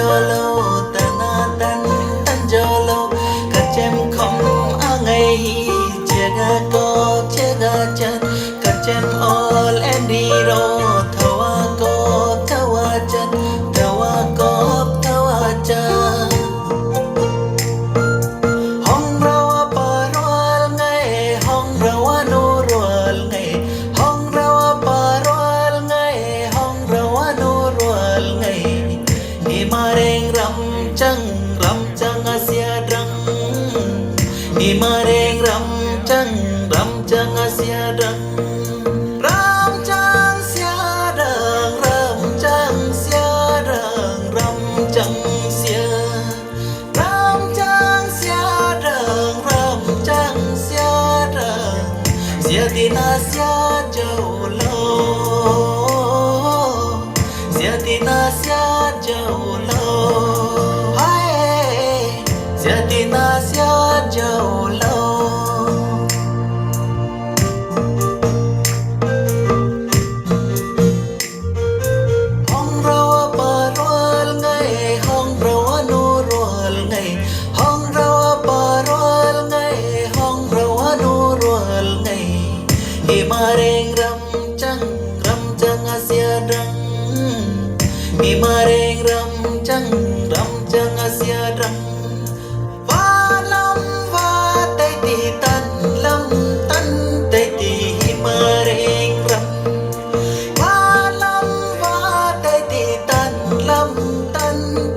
lâu tan cho lâu cả chém không a ngày chia ga chân cả chém all em đi rồi thâu a chân thâu a chân hong rau parwal ngày hong rau nu rual ngày hong rau parwal ngày hong rau nu rual ngày himareng ram chang asia drang himareng ram chang asia drang ram chang sia drang ram chang sia drang ram chang sia ram chang sia drang ram chang sia drang sia tina sia jau lo sia tina sia jau lo hai sia tina sia jau lo hong rau parwal ngày hong rau nu rual ngày hong rau parwal ngày hong rau nu rual ngày himareng ram chang asia drang himareng ram chang asia drang va tây ti tan tây ti himareng ram va tây ti tan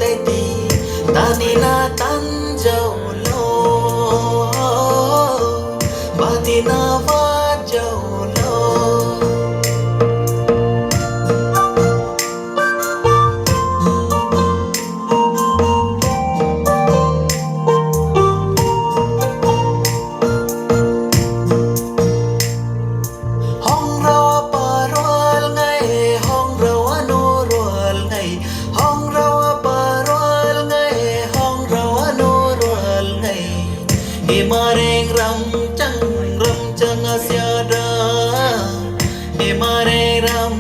tây ti tanina tan jau lo batina va jau lo hong rau parwal ngày hong rau nu rual ngày hong rau parwal ngày hong rau nu rual ngày himareng ram chang asia drang himareng ram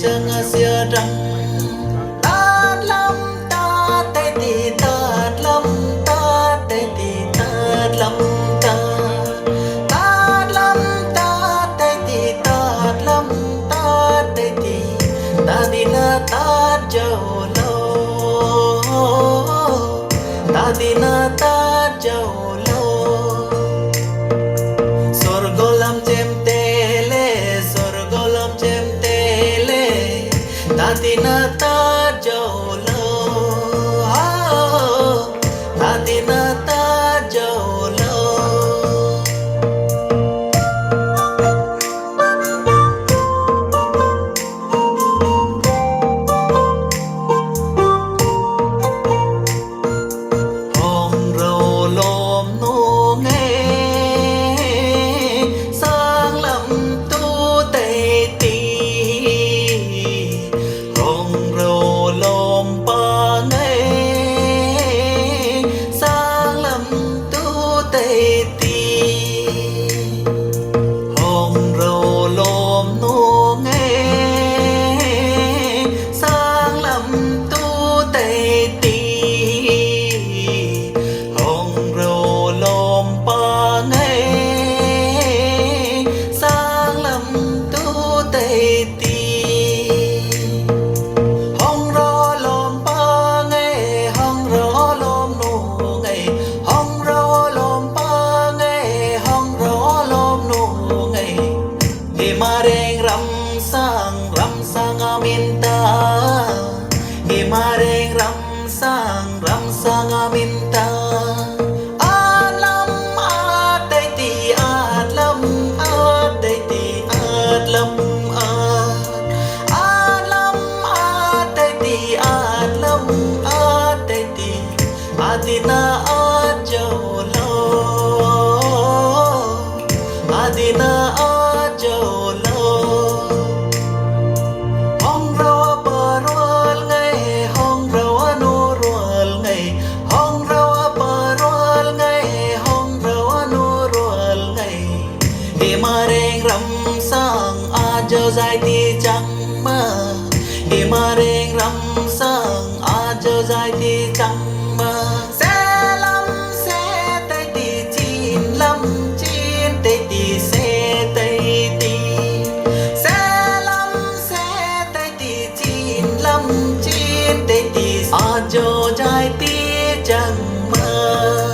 chang asia drang ta tây ti ta tây ti ta tây ti ta tây ti ta dina ta jau lo ta dina ta jau lo sorgolam chem tele ta dina ta jau lo ta dina ta jau lo hong rau lom nu nghe sang lâm tu tây ti hong rau lom pa nghe sang lâm tu tây ti hong rau lom nu nghe sang lâm tu tây ti hong rau lom pa nghe sang lâm tu tây ti hong rau lom pa nghe hong rau lom nu ngày hong rau lom pa nghe hong rau lom nu ngày himareng ram sang aminta himareng ram sang aminta atlam tây ti atlam tây ti atlam tây ti atlam tây ti adina jau lo adina jau lo hong rau parwal ngày hong rau nu rual ngày hong rau parwal ngày hong rau nu rual ngày himareng ram sang a jo zai ti chang ma himareng ram sang a dài thì chẳng mơ sẽ lắm sẽ tây thì chín lắm chín tây thì sẽ tây thì sẽ lắm sẽ tây thì chín lắm chín tây thì ajo dài thì chẳng mơ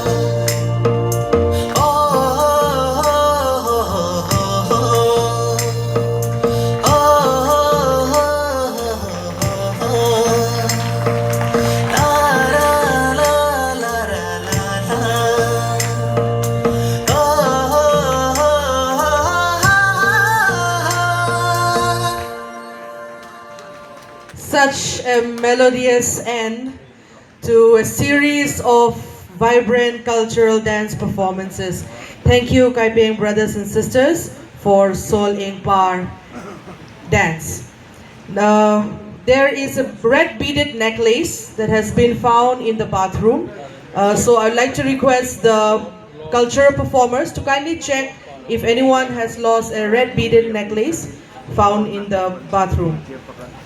Such a melodious end to a series of vibrant cultural dance performances. Thank you, Kaiping brothers and sisters, for Sol Ing Par dance. Now, there is a red beaded necklace that has been found in the bathroom. So I'd like to request the cultural performers to kindly check if anyone has lost a red beaded necklace found in the bathroom.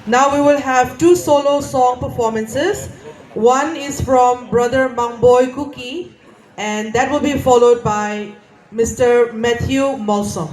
Now we will have two solo song performances. One is from Brother Mangboy Cookie, and that will be followed by Mr. Matthew Molson.